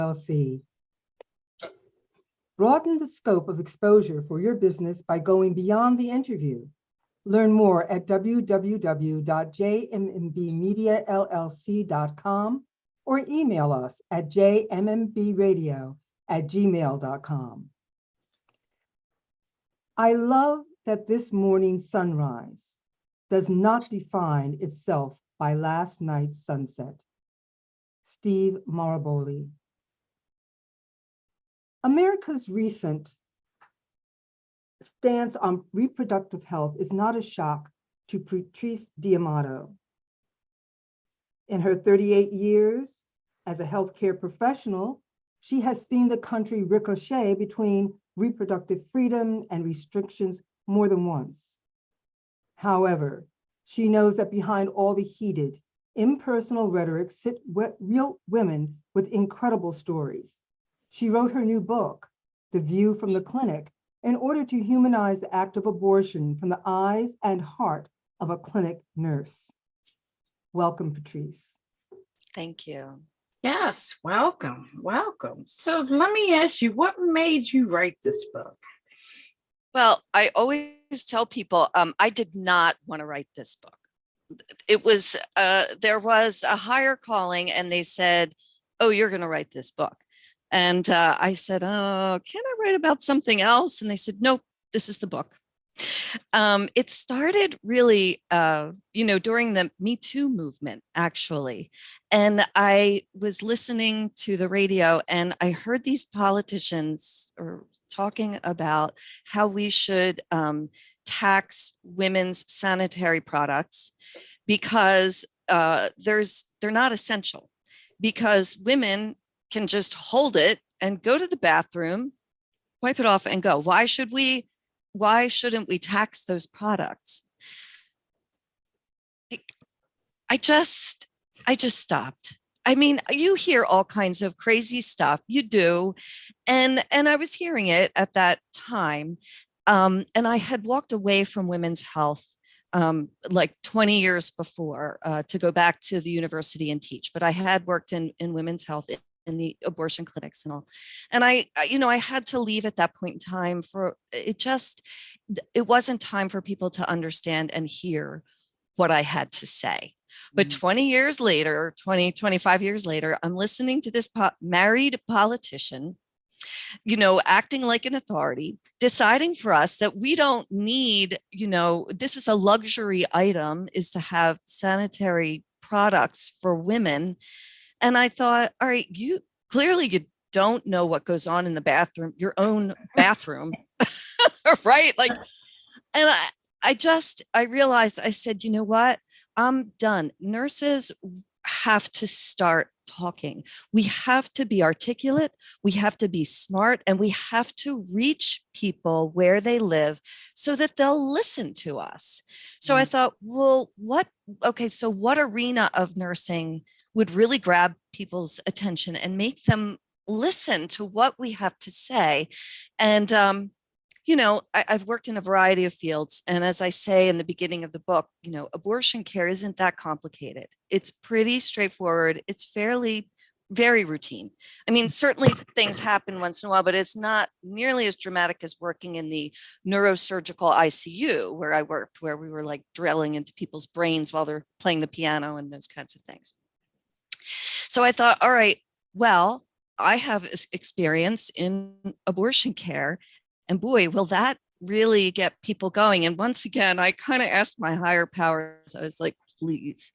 LLC. Broaden the scope of exposure for your business by going beyond the interview. Learn more at www.jmmbmediallc.com or email us at jmmbradio@gmail.com. I love that this morning's sunrise does not define itself by last night's sunset. Steve Maraboli. America's recent stance on reproductive health is not a shock to Patrice D'Amato. In her 38 years as a healthcare professional, she has seen the country ricochet between reproductive freedom and restrictions more than once. However, she knows that behind all the heated, impersonal rhetoric sit real women with incredible stories. She wrote her new book, The View from the Clinic, in order to humanize the act of abortion from the eyes and heart of a clinic nurse. Welcome, Patrice. Thank you. Yes, welcome, welcome. So let me ask you, what made you write this book? Well, I always tell people I did not want to write this book. It was, there was a higher calling and they said, oh, you're going to write this book. And I said, oh, can I write about something else? And they said, nope, this is the book. It started really, during the Me Too movement, actually. And I was listening to the radio and I heard these politicians talking about how we should tax women's sanitary products because they're not essential, because women can just hold it and go to the bathroom, wipe it off and go. Why shouldn't we tax those products? I just stopped. I mean, you hear all kinds of crazy stuff, you do. And I was hearing it at that time. And I had walked away from women's health like 20 years before to go back to the university and teach, but I had worked in women's health in the abortion clinics and all. And I had to leave at that point in time it wasn't time for people to understand and hear what I had to say. But 20 years later, 25 years later, I'm listening to this married politician, acting like an authority, deciding for us that we don't need, this is a luxury item, is to have sanitary products for women. And I thought, all right, you don't know what goes on in the bathroom, your own bathroom, right? Like, and I realized, I said, you know what? I'm done. Nurses have to start talking. We have to be articulate. We have to be smart, and we have to reach people where they live so that they'll listen to us. So I thought, well, what arena of nursing would really grab people's attention and make them listen to what we have to say? And, I've worked in a variety of fields. And as I say in the beginning of the book, abortion care isn't that complicated. It's pretty straightforward. It's very routine. I mean, certainly things happen once in a while, but it's not nearly as dramatic as working in the neurosurgical ICU where I worked, where we were like drilling into people's brains while they're playing the piano and those kinds of things. So I thought, all right, well, I have experience in abortion care, and boy, will that really get people going. And once again, I kind of asked my higher powers, I was like, please,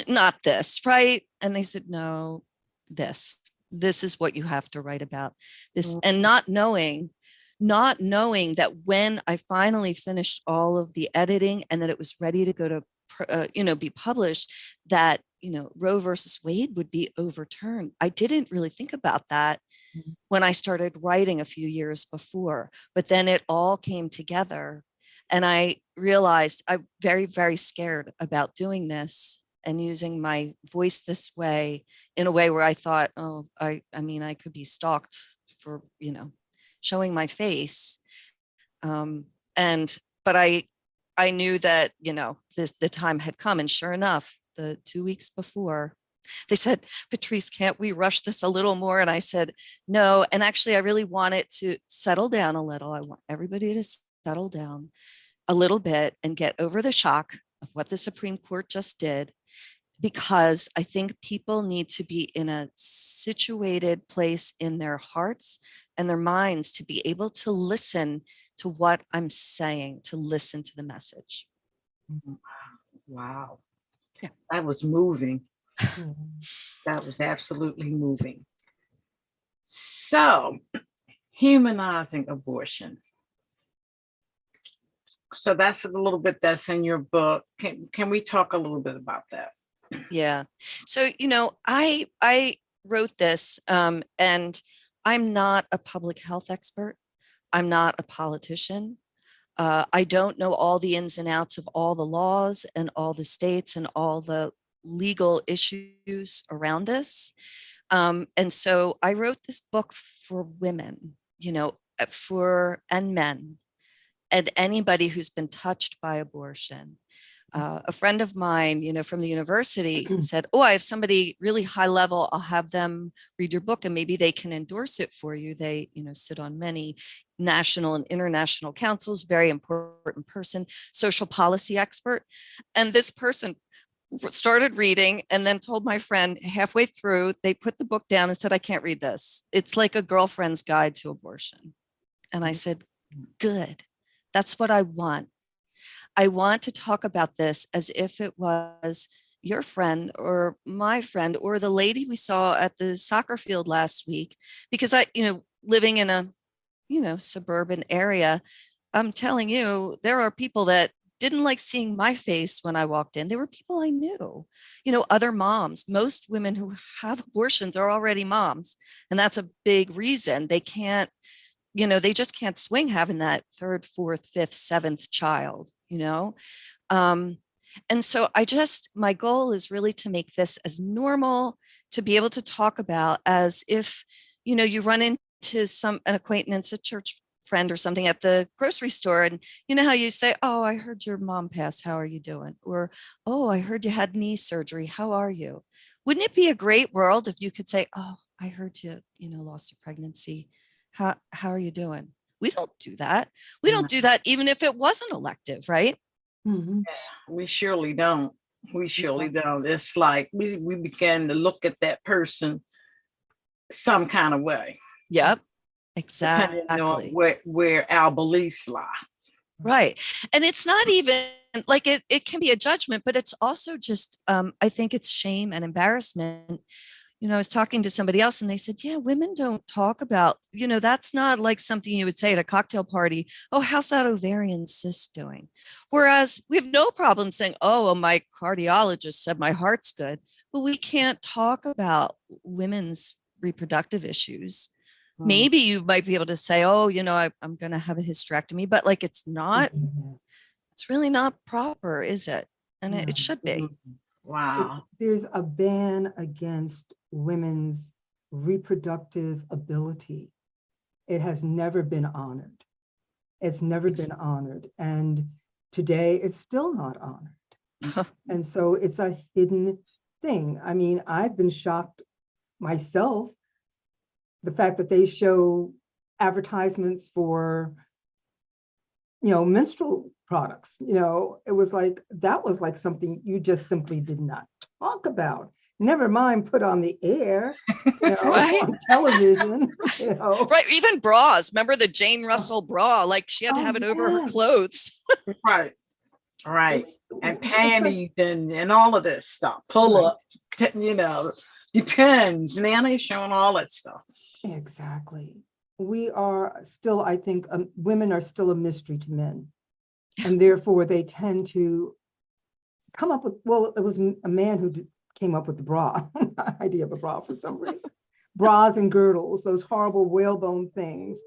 not this, right? And they said, no, this is what you have to write about this. And not knowing that when I finally finished all of the editing and that it was ready to go to, be published, that, Roe versus Wade would be overturned. I didn't really think about that when I started writing a few years before, but then it all came together and I realized I'm very, very scared about doing this and using my voice this way, in a way where I thought, I could be stalked for, showing my face. But I knew that, the time had come, and sure enough, the 2 weeks before They said, Patrice, can't we rush this a little more? And I said, no. And actually, I really want it to settle down a little. I want everybody to settle down a little bit and get over the shock of what the Supreme Court just did, because I think people need to be in a situated place in their hearts and their minds to be able to listen to what I'm saying, to listen to the message. Wow. Yeah. That was moving. Mhm. That was absolutely moving. So, humanizing abortion. So that's a little bit that's in your book. Can we talk a little bit about that? Yeah. So, I wrote this, and I'm not a public health expert. I'm not a politician. I don't know all the ins and outs of all the laws and all the states and all the legal issues around this. And so I wrote this book for women, and men, and anybody who's been touched by abortion. A friend of mine, from the university said, oh, I have somebody really high level. I'll have them read your book and maybe they can endorse it for you. They, sit on many national and international councils, very important person, social policy expert. And this person started reading and then told my friend halfway through, they put the book down and said, I can't read this. It's like a girlfriend's guide to abortion. And I said, good. That's what I want. I want to talk about this as if it was your friend or my friend or the lady we saw at the soccer field last week, because living in a, suburban area, I'm telling you, there are people that didn't like seeing my face when I walked in. There were people I knew, other moms. Most women who have abortions are already moms. And that's a big reason they can't, they just can't swing having that third, fourth, fifth, seventh child, and so my goal is really to make this as normal to be able to talk about as if, you run into an acquaintance, a church friend or something at the grocery store. And you know how you say, oh, I heard your mom passed. How are you doing? Or, oh, I heard you had knee surgery. How are you? Wouldn't it be a great world if you could say, oh, I heard you, lost a pregnancy. How are you doing? We don't do that. We don't do that even if it wasn't elective, right? Mhm. We surely don't. We surely don't. It's like we began to look at that person some kind of way. Yep, Depending on exactly. where our beliefs lie. Right. And it's not even like it can be a judgment, but it's also just, I think it's shame and embarrassment. I was talking to somebody else and they said, yeah, women don't talk about, that's not like something you would say at a cocktail party. Oh, how's that ovarian cyst doing? Whereas we have no problem saying, oh, well, my cardiologist said my heart's good, but we can't talk about women's reproductive issues. Maybe you might be able to say, oh, I'm going to have a hysterectomy, but like, it's really not proper, is it? And it should be. Wow. There's a ban against women's reproductive ability. It has never been honored. It's never been honored. And today it's still not honored. And so it's a hidden thing. I mean, I've been shocked myself, the fact that they show advertisements for, menstrual products, it was like, that was like something you just simply did not talk about. Never mind put on the air, Right. on television, Right. Even bras. Remember the Jane Russell bra? Like she had to have it over her clothes. Right. Right. And panties and all of this stuff. Pull up, depends. Now they showing all that stuff. Exactly. We are still, I think, women are still a mystery to men. And therefore they tend to come up with, well, it was a man who came up with the bra, idea of a bra for some reason. Bras and girdles, those horrible whalebone things,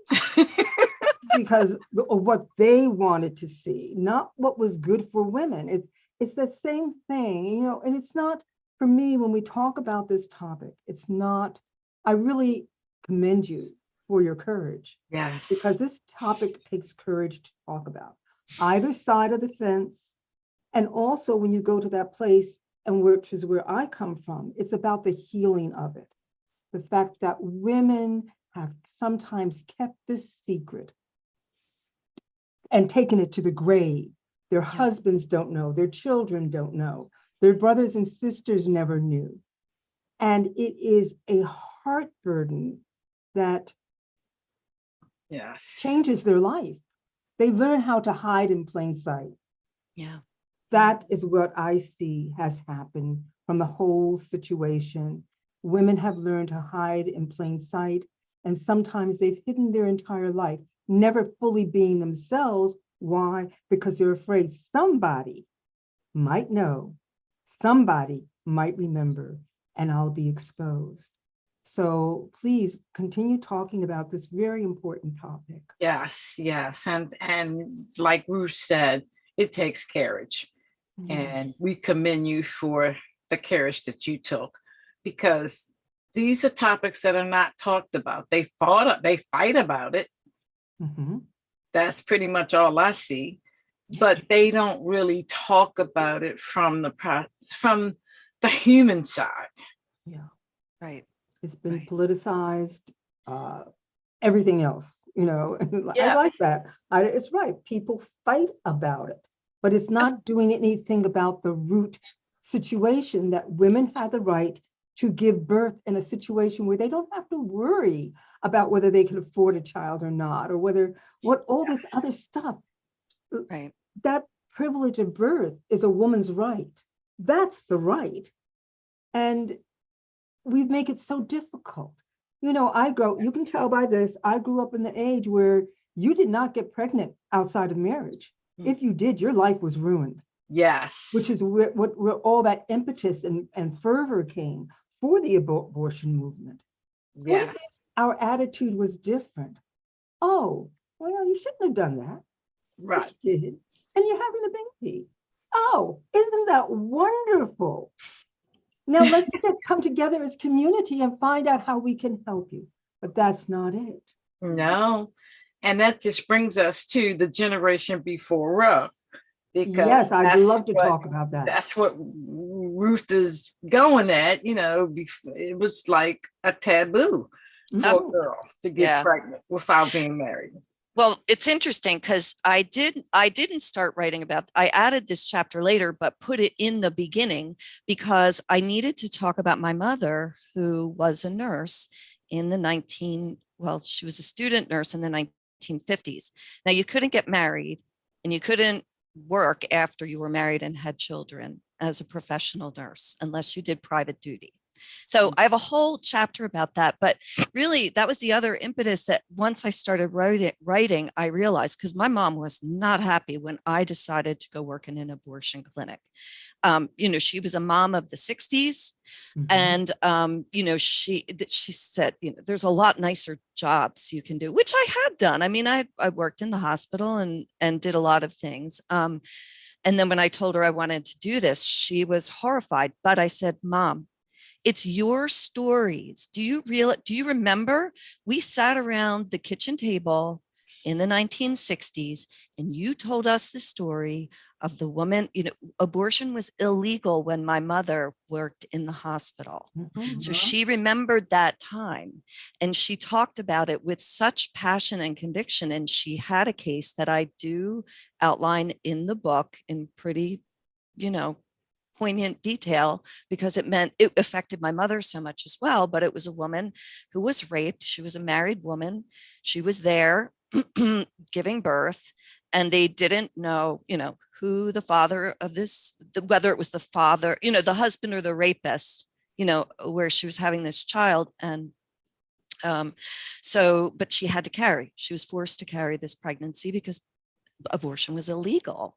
because of what they wanted to see, not what was good for women. It's the same thing, and it's not, for me, when we talk about this topic, it's not, I really commend you for your courage. Yes. Because this topic takes courage to talk about either side of the fence. And also when you go to that place, and which is where I come from, it's about the healing of it. The fact that women have sometimes kept this secret and taken it to the grave. Their husbands don't know, their children don't know, their brothers and sisters never knew. And it is a heart burden that changes their life. They learn how to hide in plain sight. Yeah. That is what I see has happened from the whole situation. Women have learned to hide in plain sight, and sometimes they've hidden their entire life, never fully being themselves. Why? Because they're afraid somebody might know, somebody might remember, and I'll be exposed. So please continue talking about this very important topic. Yes, yes. And like Ruth said, it takes courage. And we commend you for the courage that you took, because these are topics that are not talked about. They fight about it. That's pretty much all I see. But they don't really talk about it from the human side. Yeah. Right. It's been politicized, everything else, you know. I like that. It's right. People fight about it, but it's not doing anything about the root situation that women have the right to give birth in a situation where they don't have to worry about whether they can afford a child or not, or what all this other stuff. Right. That privilege of birth is a woman's right. That's the right. And we make it so difficult. You know, you can tell by this, I grew up in the age where you did not get pregnant outside of marriage. If you did, your life was ruined. Yes. Which is where all that impetus and fervor came for the abortion movement. Yeah. Our attitude was different. Oh, well, you shouldn't have done that. Right. But you did. And you're having a baby. Oh, isn't that wonderful? Now let's come together as community and find out how we can help you. But that's not it. No. And that just brings us to the generation before us. Because yes, I'd love to talk about that. That's what Ruth is going at. You know, it was like a taboo for a girl to get pregnant without being married. Well, it's interesting because I didn't start writing about, I added this chapter later, but put it in the beginning because I needed to talk about my mother, who was a nurse in she was a student nurse in the 1950s. Now, you couldn't get married and you couldn't work after you were married and had children as a professional nurse unless you did private duty. So I have a whole chapter about that, but really that was the other impetus that once I started writing, I realized, because my mom was not happy when I decided to go work in an abortion clinic. She was a mom of the 60s. And, she said, there's a lot nicer jobs you can do, which I had done. I mean, I worked in the hospital and did a lot of things. And then when I told her I wanted to do this, she was horrified. But I said, Mom, it's your stories. Do you remember we sat around the kitchen table in the 1960s and you told us the story of the woman, abortion was illegal when my mother worked in the hospital. So she remembered that time and she talked about it with such passion and conviction. And she had a case that I do outline in the book in pretty, poignant detail, because it affected my mother so much as well. But it was a woman who was raped. She was a married woman. She was there giving birth, and they didn't know, who the father of whether it was the father, the husband or the rapist, where she was having this child. And but she had to carry. She was forced to carry this pregnancy because abortion was illegal.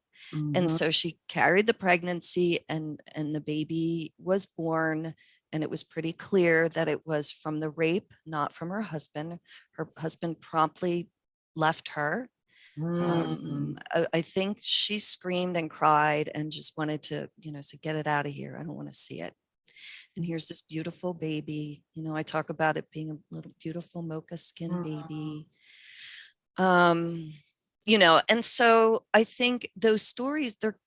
And so she carried the pregnancy and the baby was born. And it was pretty clear that it was from the rape, not from her husband. Her husband promptly left her. I think she screamed and cried and just wanted to, say, get it out of here. I don't want to see it. And here's this beautiful baby. I talk about it being a little beautiful mocha skin baby. And so I think those stories, they're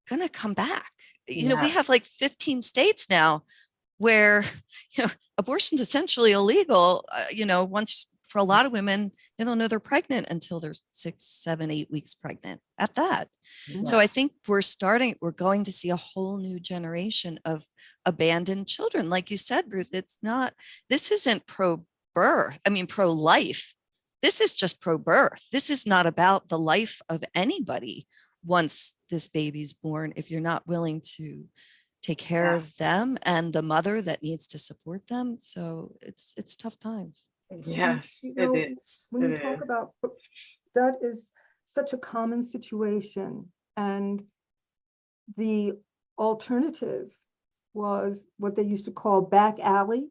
going to come back. we have like 15 states now where, abortion's essentially illegal. Once, for a lot of women, they don't know they're pregnant until they're 6, 7, 8 weeks pregnant at that. So I think we're going to see a whole new generation of abandoned children. Like you said, Ruth, this isn't pro-life. This is just pro-birth. This is not about the life of anybody once this baby's born, if you're not willing to take care of them and the mother that needs to support them. So it's tough times. Yes, it is. When you talk about that, is such a common situation, and the alternative was what they used to call back alley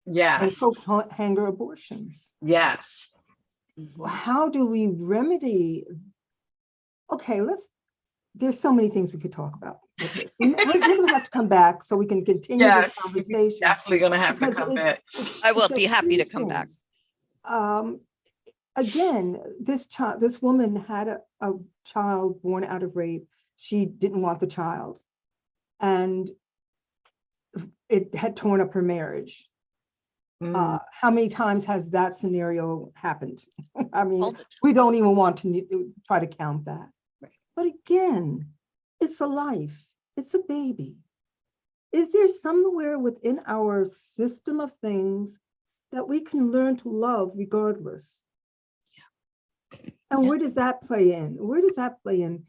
and coat hanger abortions. Yes. How do we remedy? Okay, there's so many things we could talk about with this. We're going to have to come back so we can continue this conversation. Definitely going to have to come back. I will be happy to come back. Again, this woman had a child born out of rape. She didn't want the child, and it had torn up her marriage. How many times has that scenario happened? I mean, we don't even want to try to count that. Right. But again, it's a life. It's a baby. Is there somewhere within our system of things that we can learn to love regardless? Yeah. And where does that play in? Where does that play in,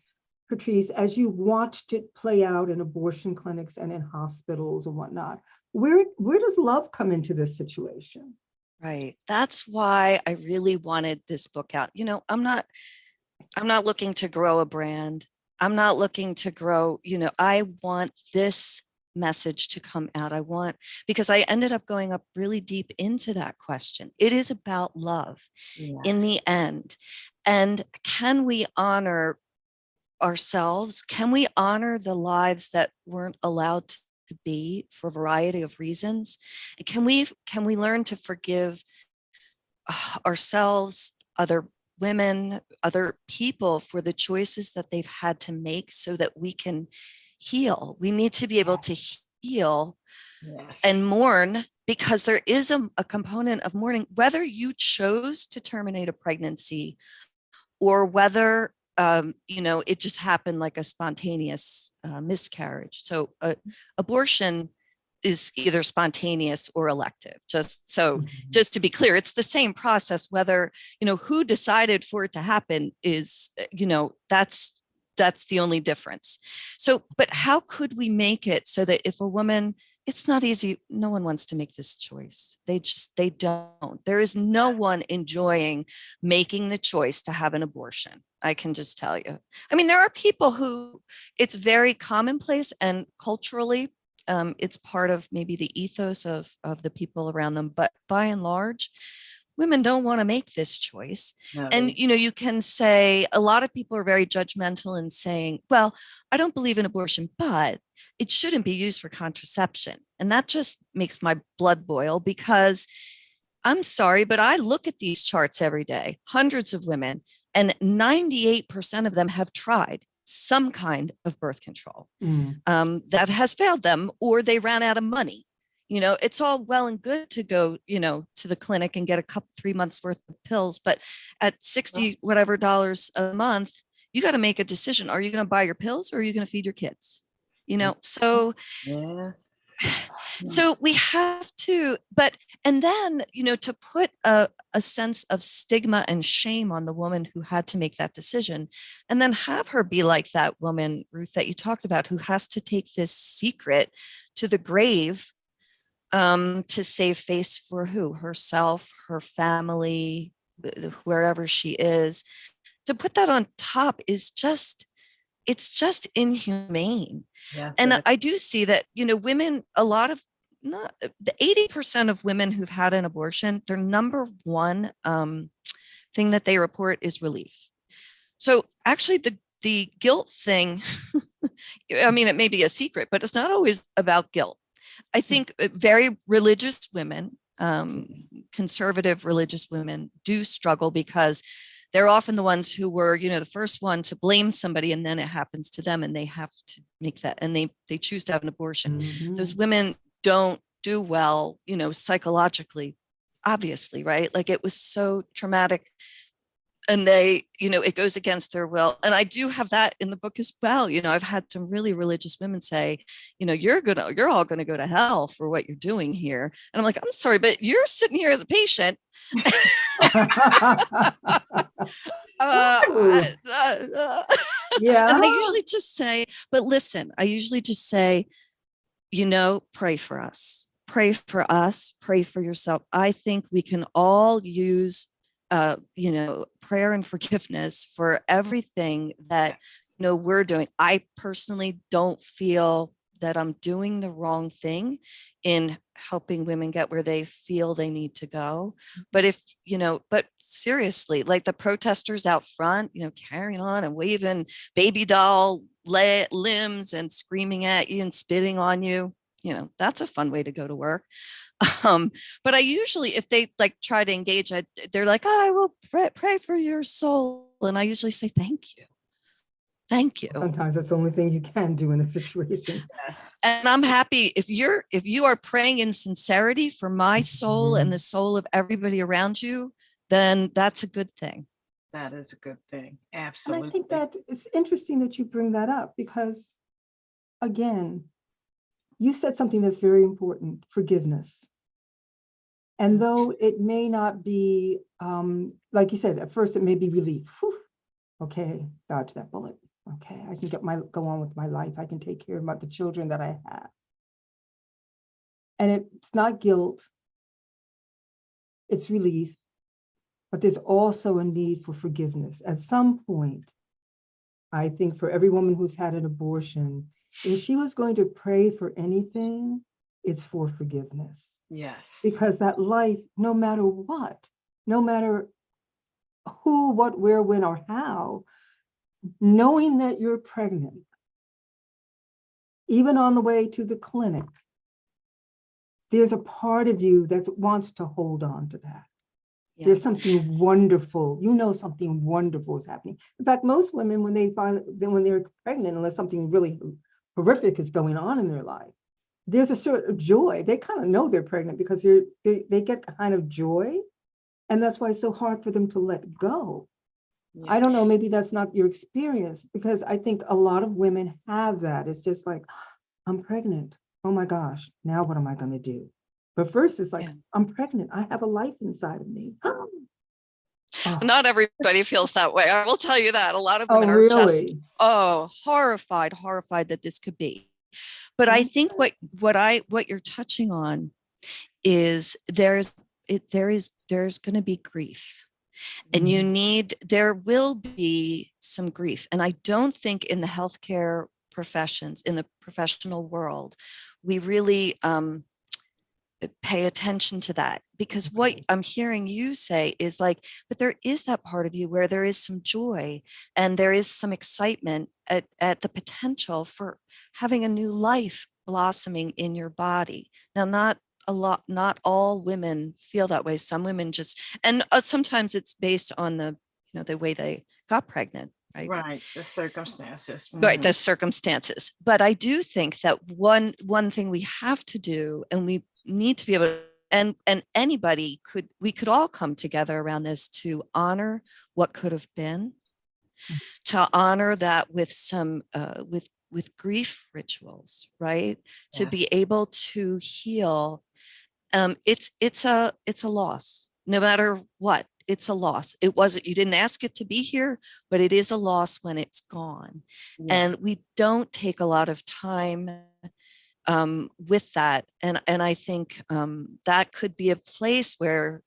Patrice, as you watched it play out in abortion clinics and in hospitals and whatnot? Where does love come into this situation? Right. That's why I really wanted this book out. I'm not looking to grow a brand. I'm not looking to grow, I want this message to come out. Because I ended up going up really deep into that question. It is about love in the end. And can we honor ourselves? Can we honor the lives that weren't allowed to be for a variety of reasons? And can we learn to forgive ourselves, other women, other people for the choices that they've had to make so that we can heal? We need to be able to heal and mourn, because there is a component of mourning, whether you chose to terminate a pregnancy or whether it just happened like a spontaneous miscarriage. So abortion is either spontaneous or elective. Just to be clear, it's the same process, whether, who decided for it to happen is, that's the only difference. So, but how could we make it so that if a woman, it's not easy. No one wants to make this choice. They don't. There is no one enjoying making the choice to have an abortion. I can just tell you. I mean, there are people who it's very commonplace, and culturally, it's part of maybe the ethos of the people around them. But by and large, women don't want to make this choice. No. And, you can say, a lot of people are very judgmental in saying, well, I don't believe in abortion, but it shouldn't be used for contraception. And that just makes my blood boil, because I'm sorry, but I look at these charts every day, hundreds of women, and 98% of them have tried some kind of birth control that has failed them, or they ran out of money. It's all well and good to go, to the clinic and get 3 months worth of pills, but at 60 whatever dollars a month, you got to make a decision. Are you going to buy your pills, or are you going to feed your kids? So so we have to, and then, to put a sense of stigma and shame on the woman who had to make that decision, and then have her be like that woman, Ruth, that you talked about, who has to take this secret to the grave, to save face for who? Herself, her family, wherever she is. To put that on top is it's just inhumane. Yes, and I do see that, women, the 80% of women who've had an abortion, their number one thing that they report is relief. So actually the guilt thing, I mean, it may be a secret, but it's not always about guilt. I think very religious women, conservative religious women, do struggle because they're often the ones who were, you know, the first one to blame somebody, and then it happens to them and they have to make that, and they choose to have an abortion. Those women don't do well, you know, psychologically, obviously, right? Like it was so traumatic, and they, you know, it goes against their will. And I do have that in the book as well. You know, I've had some really religious women say, you know, you're all gonna go to hell for what you're doing here. And I'm like, I'm sorry, but you're sitting here as a patient. Yeah. And I usually just say, but listen, I usually just say, you know, pray for us, pray for us, pray for yourself. I think we can all use, you know, prayer and forgiveness for everything that, you know, we're doing. I personally don't feel that I'm doing the wrong thing in helping women get where they feel they need to go. But if, you know, but seriously, like the protesters out front, you know, carrying on and waving baby doll limbs and screaming at you and spitting on you, you know, that's a fun way to go to work. But I usually, if they like try to engage, they're like, oh, I will pray for your soul. And I usually say, thank you. Thank you. Sometimes that's the only thing you can do in a situation. And I'm happy if you are praying in sincerity for my soul and the soul of everybody around you, then that's a good thing. That is a good thing. And Absolutely. I think that it's interesting that you bring that up because, again, you said something that's very important, forgiveness. And though it may not be, like you said, at first it may be relief. Whew, okay, dodge that bullet. Okay, I can go on with my life. I can take care of the children that I have. And it's not guilt, it's relief, but there's also a need for forgiveness. At some point, I think for every woman who's had an abortion, if she was going to pray for anything, it's for forgiveness. Yes. Because that life, no matter what, no matter who, what, where, when, or how, knowing that you're pregnant, even on the way to the clinic, there's a part of you that wants to hold on to that. Yeah. There's something wonderful, you know, something wonderful is happening. In fact, most women, when they're pregnant, unless something really horrific is going on in their life, there's a sort of joy. They kind of know they're pregnant because they get kind of joy. And that's why it's so hard for them to let go. Yeah. I don't know, maybe that's not your experience, because I think a lot of women have that. It's just like, I'm pregnant. Oh my gosh, now what am I going to do? But first it's like, yeah. I'm pregnant. I have a life inside of me. Oh. Not everybody feels that way. I will tell you that. A lot of women are just, horrified that this could be. But I think what you're touching on is there's going to be grief. And there will be some grief. And I don't think in the healthcare professions, in the professional world, we really pay attention to that, because what I'm hearing you say is like, but there is that part of you where there is some joy and there is some excitement at the potential for having a new life blossoming in your body. Now, not all women feel that way. Some women just, and sometimes it's based on the way they got pregnant. Right, the circumstances. Mm-hmm. Right, the circumstances. But I do think that one thing we have to do, and we need to be able to, and we could all come together around this to honor what could have been, to honor that with some with grief rituals, right? Yeah. To be able to heal. It's a loss, no matter what. It's a loss. You didn't ask it to be here, but it is a loss when it's gone. Yeah. And we don't take a lot of time with that. And I think that could be a place where,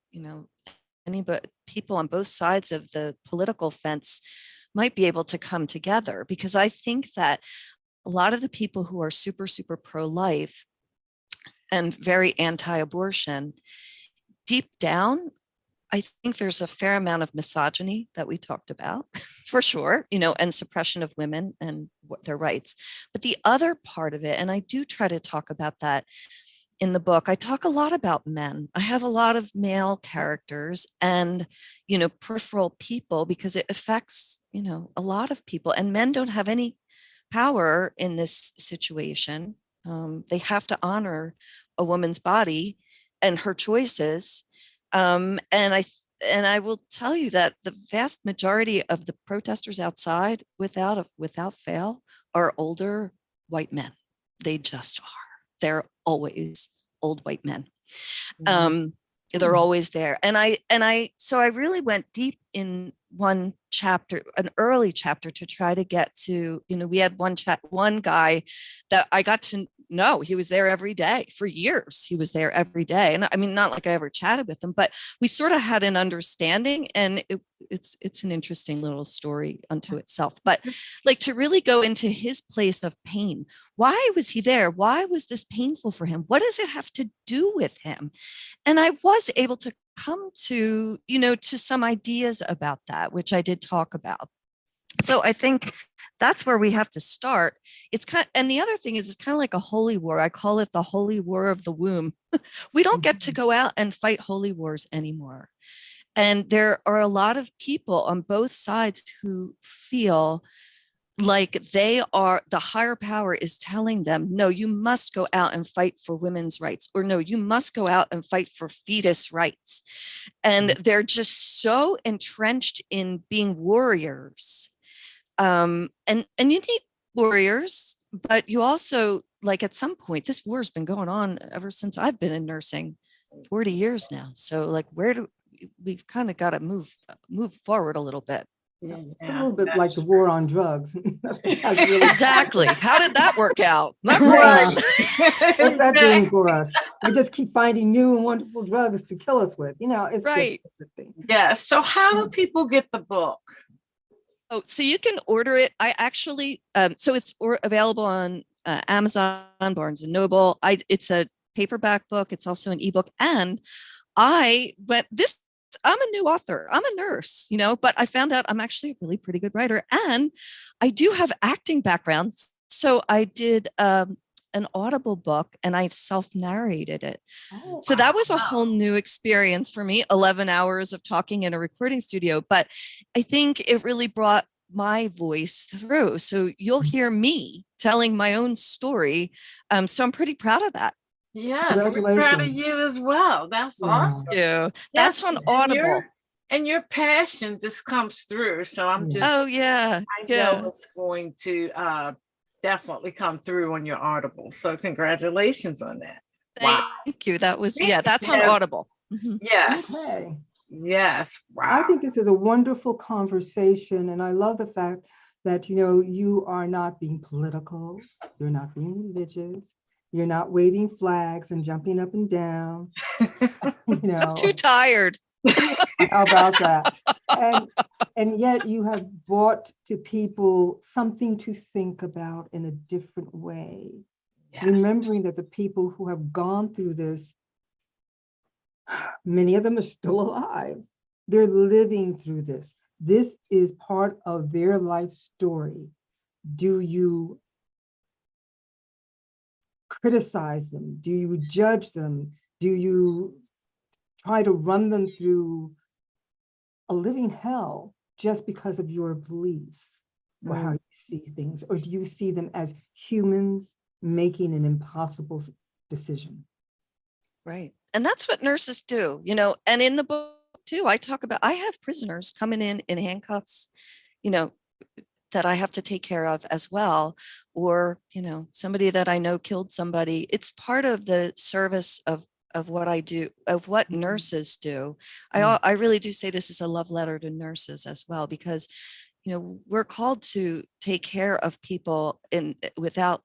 people on both sides of the political fence might be able to come together, because I think that a lot of the people who are super, super pro-life and very anti-abortion, deep down, I think there's a fair amount of misogyny that we talked about, for sure, and suppression of women and their rights. But the other part of it, and I do try to talk about that, in the book, I talk a lot about men. I have a lot of male characters and, peripheral people because it affects, a lot of people, and men don't have any power in this situation. They have to honor a woman's body and her choices. And I will tell you that the vast majority of the protesters outside, without fail, are older white men. They just are. They're always old white men. They're always there. So I really went deep in one chapter, an early chapter, to try to get to, we had one guy that I got to know. He was there every day for years. He was there every day. And I mean, not like I ever chatted with him, but we sort of had an understanding, and it's an interesting little story unto itself. But like, to really go into his place of pain. Why was he there? Why was this painful for him? What does it have to do with him? And I was able to come to, to some ideas about that, which I did talk about. So I think that's where we have to start. And the other thing is, it's kind of like a holy war. I call it the holy war of the womb. We don't get to go out and fight holy wars anymore. And there are a lot of people on both sides who feel like the higher power is telling them, no, you must go out and fight for women's rights, or no, you must go out and fight for fetus rights. And they're just so entrenched in being warriors. And you need warriors, but you also, like, at some point, this war has been going on ever since I've been in nursing, 40 years now. So like, we've kind of got to move forward a little bit. It's a little bit like the war on drugs. Exactly. How did that work out? Not Right. great. What's that doing for us? We just keep finding new and wonderful drugs to kill us with. It's right. Just interesting. Yeah. So how do people get the book? Oh, so you can order it. I actually, so it's available on Amazon, Barnes and Noble. It's a paperback book. It's also an ebook. And I'm a new author. I'm a nurse, but I found out I'm actually a really pretty good writer, and I do have acting backgrounds. So I did an Audible book, and I self-narrated it. Oh, so that was a whole new experience for me, 11 hours of talking in a recording studio. But I think it really brought my voice through. So you'll hear me telling my own story. So I'm pretty proud of that. Yes, we're proud of you as well. That's awesome. Yeah, that's on Audible. And your passion just comes through. So I'm just, I know it's going to definitely come through on your Audible. So congratulations on that. Thank you. That was, that's on Audible. Mm-hmm. Yes. Okay. Yes. Wow. I think this is a wonderful conversation. And I love the fact that, you are not being political. You're not being religious. You're not waving flags and jumping up and down. I'm too tired. How about that? And yet you have brought to people something to think about in a different way. Yes. Remembering that the people who have gone through this, many of them are still alive. They're living through this. This is part of their life story. Do you criticize them? Do you judge them? Do you try to run them through a living hell just because of your beliefs or how you see things? Or do you see them as humans making an impossible decision? Right. And that's what nurses do, and in the book too, I talk about, I have prisoners coming in handcuffs, that I have to take care of as well. Or, somebody that I know killed somebody. It's part of the service of what I do, of what nurses do. I really do say this is a love letter to nurses as well, because, we're called to take care of people without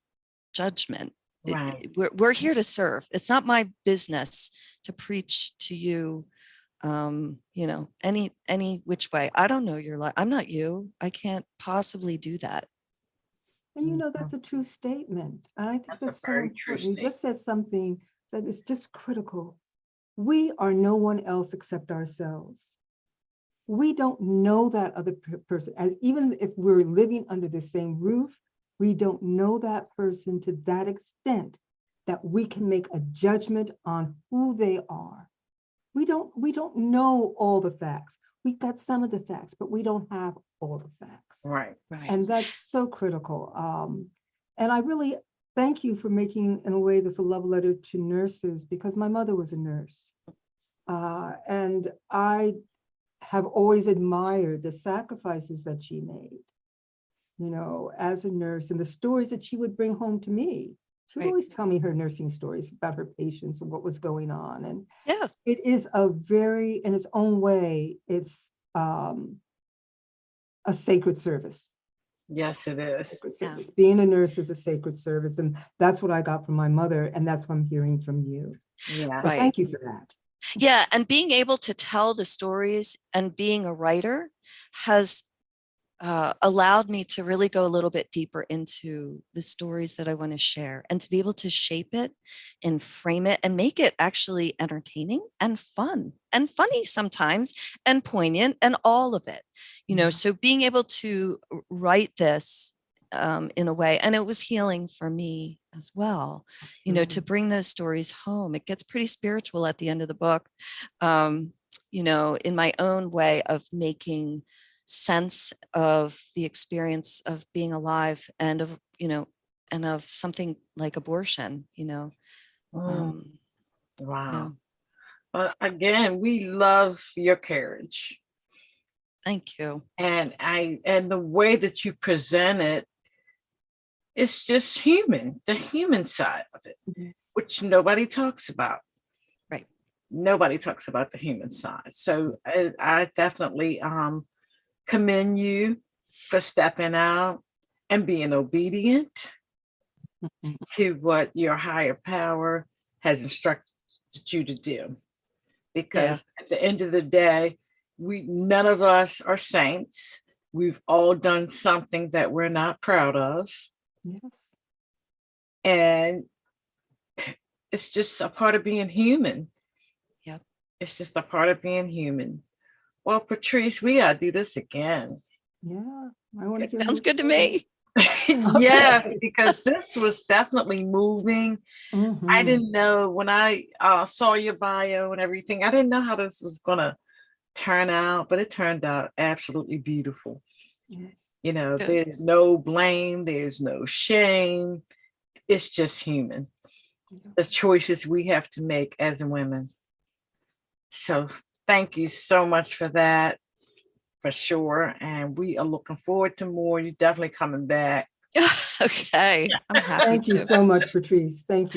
judgment. Right. We're here to serve. It's not my business to preach to you, any which way. I don't know your life. I'm not you. I can't possibly do that. And that's a true statement. And I think that's so important. You just said something that is just critical. We are no one else except ourselves. We don't know that other person. And even if we're living under the same roof, we don't know that person to that extent that we can make a judgment on who they are. We don't know all the facts. We've got some of the facts, but we don't have all the facts. Right. Right. And that's so critical. And I really thank you for making, in a way, this a love letter to nurses, because my mother was a nurse. And I have always admired the sacrifices that she made, you know, as a nurse, and the stories that she would bring home to me. She would Right. always tell me her nursing stories about her patients and what was going on. And Yeah. it is a very, in its own way, it's a sacred service. Yes, it is. Sacred Yeah. service. Being a nurse is a sacred service. And that's what I got from my mother. And that's what I'm hearing from you. Yeah. So Right. thank you for that. Yeah. And being able to tell the stories and being a writer has allowed me to really go a little bit deeper into the stories that I want to share, and to be able to shape it and frame it and make it actually entertaining and fun and funny sometimes and poignant and all of it, you know. Yeah. So being able to write this in a way, and it was healing for me as well, you know, to bring those stories home. It gets pretty spiritual at the end of the book, you know, in my own way of making sense of the experience of being alive, and of, you know, and of something like abortion, you know. Mm, Yeah. wow. But again, we love your courage, Thank you. and the way that you present it, it's just human, the human side of it, Yes. which nobody talks about. Right. Nobody talks about the human side. So I definitely commend you for stepping out and being obedient to what your higher power has instructed you to do. Because at the end of the day, none of us are saints. We've all done something that we're not proud of. Yes. And it's just a part of being human. Yep. It's just a part of being human. Well, Patrice, we gotta do this again. Yeah. I want to It hear sounds more good to stories. me. Yeah, Okay. because this was definitely moving. I Mhm. didn't know when I saw your bio and everything, I didn't know how this was gonna turn out, but it turned out absolutely beautiful. Yes. You know, Good. there's no blame, there's no shame. It's just human. Yeah. The choices we have to make as women. So thank you so much for that, for sure. And we are looking forward to more. You're definitely coming back. Okay. I'm happy Thank you to. so much, Patrice. Thank you.